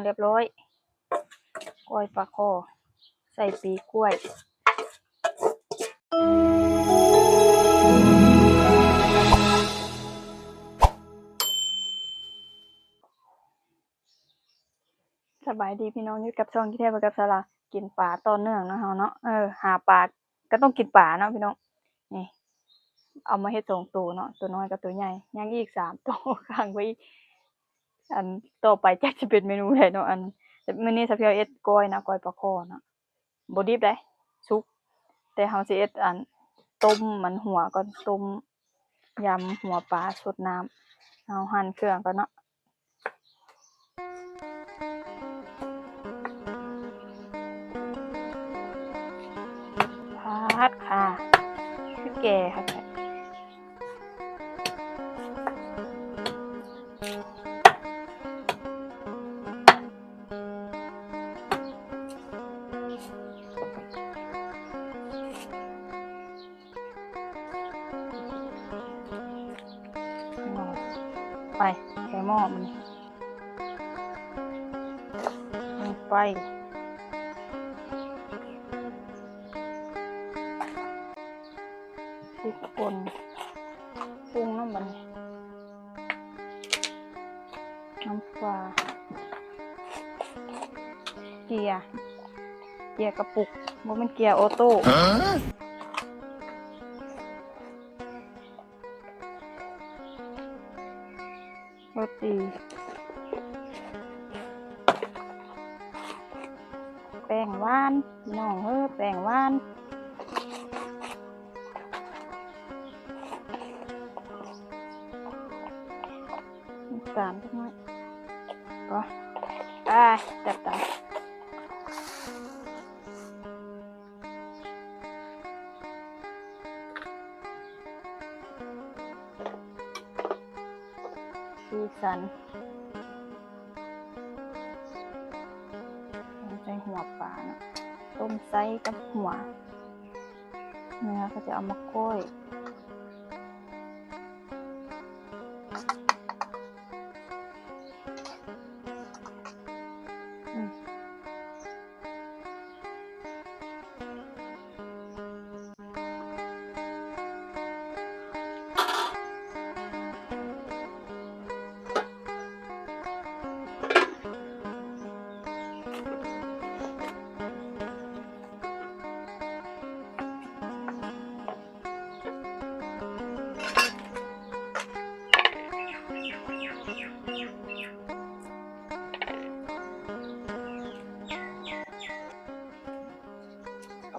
เรียบร้อยก้อยปลาคอใส่ปีกล้วยสบายดีพี่น้องอยู่กับช่องที่เทพกับสลากินปลาต่อเนื่องนะเฮาเนาะหาปลาก็ต้องกินปลาเนาะพี่น้องนี่เอามาเฮ็ด2ตัวเนาะตัวน้อยกับตัวใหญ่ยังอีก3ตัวค้างไว้อันต่อไปจักสิเป็นเมนูใดเนาะอันมื้อนี้สักเทื่อเอ็ดก้อยนะก้อยปลาคอเนาะบ่ดิบเด้สุกแต่เฮาสิเอ็ดอันต้มมันหัวก่อนต้มยำหัวปลาสดน้ำเอาหั่นเครื่องก่อนเนาะพัดค่ะคือแก่ค่ะไปใส่หม้อมันไปพริกป่นปรุงน้ำมันน้ำปลาเกียร์กระปุกบ่แม่นเกียร์ออโต้โรตีแป้งหวานน้องแป้งหวานน้ำตาลนิดหน่อยก็จับตาสีสันใส่หัวปลาเนาะต้มไส้กับหัวเนื้อก็จะเอามาก้อย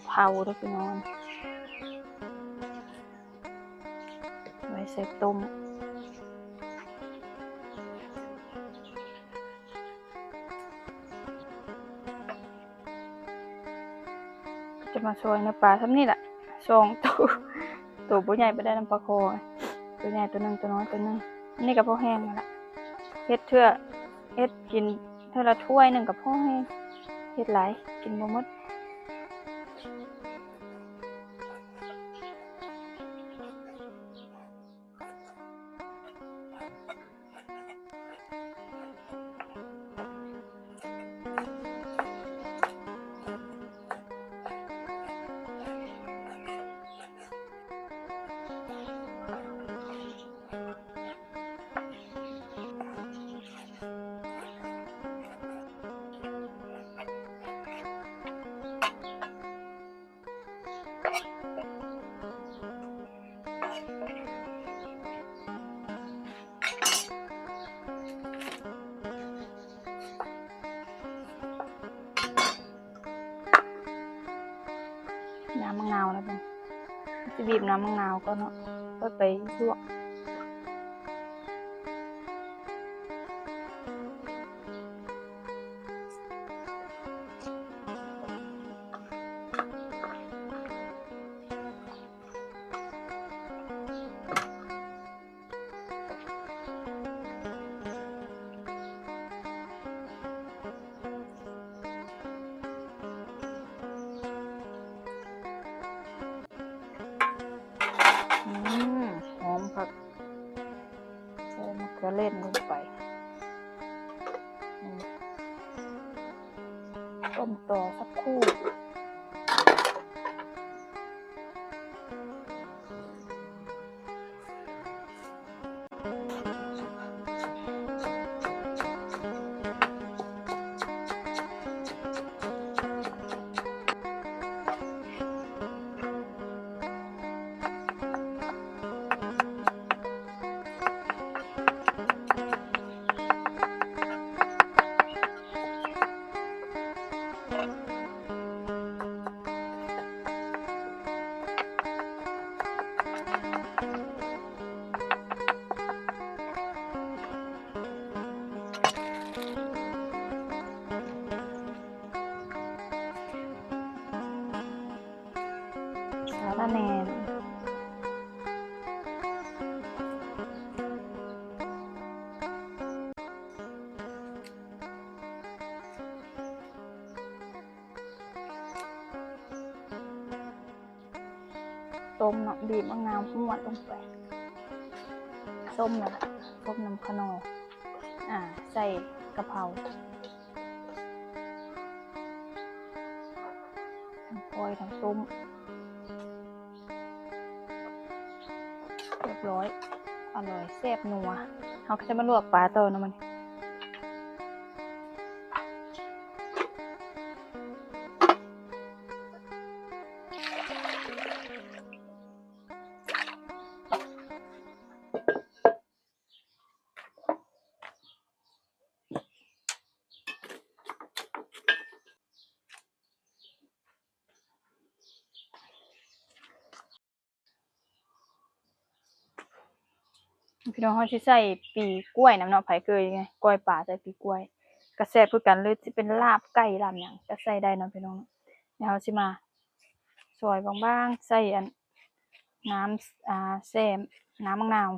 เผาด้วยพี่น้องไว้ใส่ต้มจะมาซอยเนื้อปลาซ้ำนี่แหละตัวผู้ใหญ่ไปได้น้ำปลาคอตัวใหญ่ตัวนึงตัวน้อยตัวนึงนี่กับพ่อแห้งนั่นแหละเฮ็ดกินเท่าละถ้วยนึงกับพ่อแห้งเฮ็ดหลายกินบ่หมดน้ำมะนาวแล้วกันจะบีบน้ำมะนาวก็เนาะก็ไปลวกหอมผัก ต้มต่อสักครู่สาระแหน่ต้มเนาะบีบมะนาวหวดลงไปส้มแล้วล่ะส้มน้ำขนอใส่กะเพราทั้งกล้อยทั้งต้มเรียบร้อยอร่อยแซ่บนัวเขาก็จะมาลวกปลาต่อนะมันพี่น้องเขาสิใส่ปีกล้วยน้ำเนาะไผเคยไงกล้วยป่าใส่ปีกล้วยก็แซ่บคือกันหรือสิเป็นลาบไก่ลาบหยังก็ใส่ได้เนาะพี่น้องเดี๋ยวเราสิมาซอยบางๆใส่อันน้ำแซ่น้ำมะนาว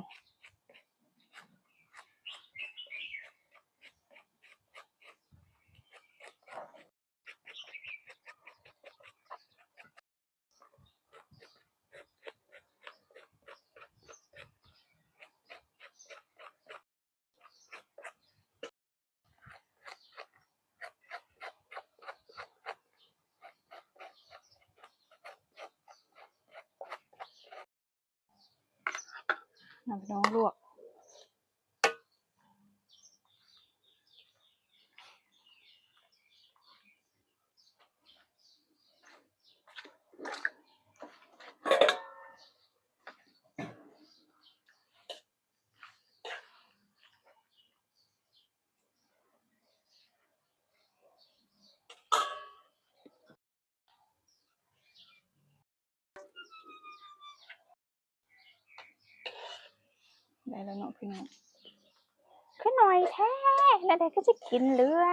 พี่น้องลวกได้แล้วเนาะพี่น้องขึ้นหน่อยแท้แล้วเด็กก็จะกินเรือ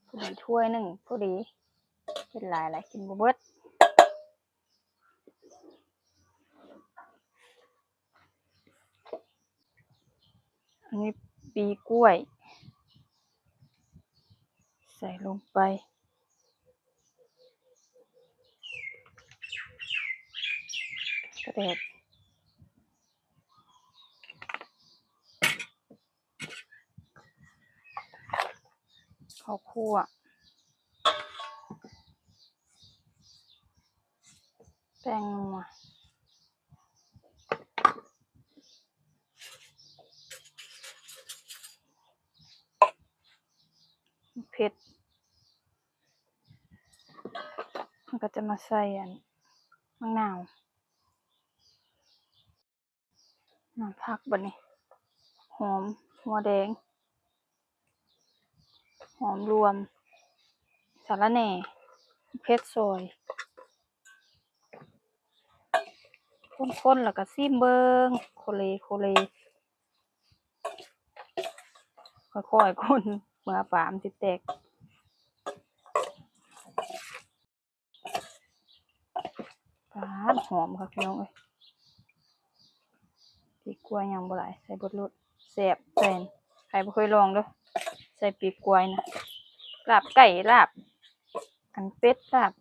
พอดีถ้วยหนึ่งพอดีเป็นหลายกินบ่เบิดอันนี้ปีกล้วยใส่ลงไปกระเด็ดข้าวคั่วแป้งนัวเผ็ดมันก็จะมาใส่อันมะนาวน้ำผักบัดนี้หอมหัวแดงหอมรวมสาระแหน่เผ็ดซอยคนๆแล้วก็ซิมเบิงโคเลค่อยๆคนเมื่อปลามันสิแตกปลาหอมค่ะพี่น้องเอ้ยปีกกล้วยยังบ่หลายใส่เบิดโลดแซ่บแซ่บใครบ่เคยลองเด้อใส่ปีกกล้วยนะลาบไก่ลาบอันเป็ดลาบ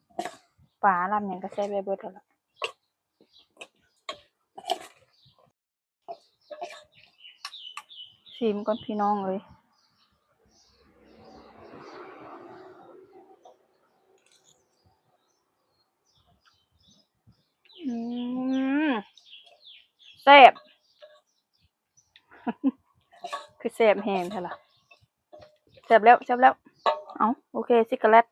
ปลาลาบหยังก็ใส่ไปเบิดแล้วล่ะ ชิมก่อนพี่น้องเอ้ยอืมแซ่บ คือแซ่บแฮงแท้ล่ะแซ่บแล้วเอ้าโอเคซิกาเลต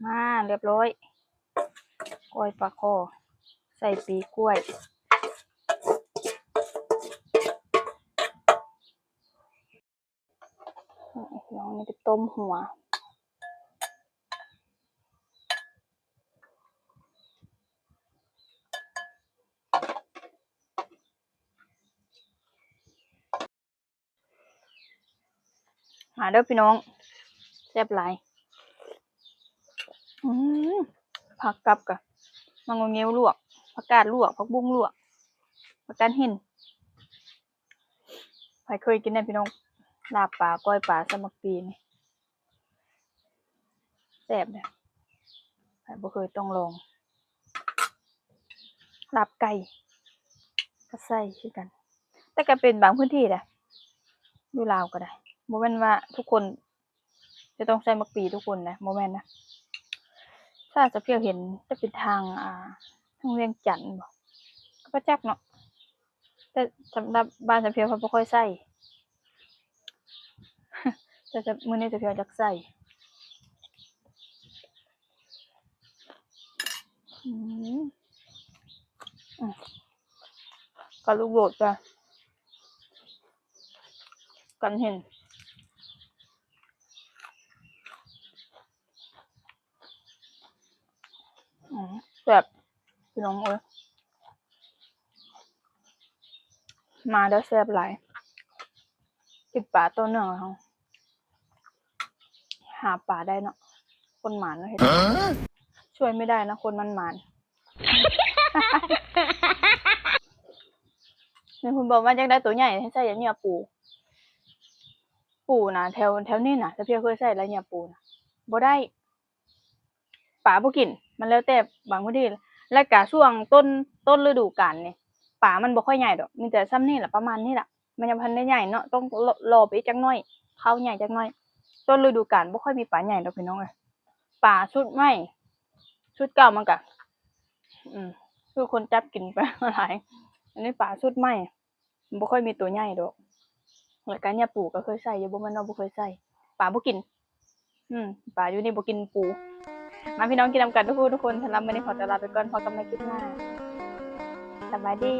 มาเรียบร้อยกล้วยปลาคอใส่ปีกล้วยน้องนี่ไปต้มหัวมาเด้อพี่น้องแซ่บหลายอืมผักกับกะมังงเงี้ยวลวกผักกาดลวกผักบุ้งลวกผักกาดหินใครเคยกินได้พี่น้องลาบปลาก้อยปลาสมักปีนี่แซ่บเนี่ยใครบ่เคยต้องลองลาบไก่ก็ใส่คือกัน แต่ก็เป็นบางพื้นที่แหละอยู่ลาวก็ได้บ่แม่นว่าทุกคนจะต้องใส่มักปีทุกคนนะบ่แม่นนะถ้าจะเพียวเห็นจะเป็นทางทางเวียงจันทน์บ่ก็บ่จักเนาะแต่สำหรับบ้านจะเพียวเขาบ่ค่อยใช้แต่จะมื้อนี้จะเพียวจักใช้อืมอือก็ลูกโดดจ้ะกันเห็นอือแซ่บพี่น้องเอ้ยมาเด้อแซ่บหลายกินปลาตัวเนื่องแล้วเราหาปลาได้เนาะคนหมานเนาะเฮ็ดช่วยไม่ได้นะคนมันหมาน มีคนบอกว่าอยากได้ตัวใหญ่ให้ใส่เหยื่อปูปูน่ะแถวนี้น่ะแต่เพียเคยใส่แล้วเหยื่อปูน่ะบ่ได้ปลาบ่กินมันแล้วแต่บางพื้นที่แล้วก็ช่วงต้นฤดูกาลนี่ปลามันบ่ค่อยใหญ่ดอกมีแต่ส่ำนี้ล่ะประมาณนี้ล่ะมันยังพันได้ใหญ่เนาะต้องรอไปอีกจักหน่อยคราวใหญ่จักหน่อยต้นฤดูกาลบ่ค่อยมีปลาใหญ่ดอกพี่น้องเอ้ยปลาชุดใหม่ชุดเก่ามันก็อืมคือคนจับกินไปหลายอันนี้ปลาชุดใหม่มันบ่ค่อยมีตัวใหญ่ดอก แล้วก็เนี่ยปูก็เคยใส่อยู่บ่แม่นว่าบ่เคยใส่ปลาบ่กินอืมปลาอยู่นี่บ่กินปูมาพี่น้องกินนำกันทุกผู้ทุกคนสำหรับมื้อนี้ขอตัวลาไปก่อนพบกันใหม่คลิปหน้าสบายดี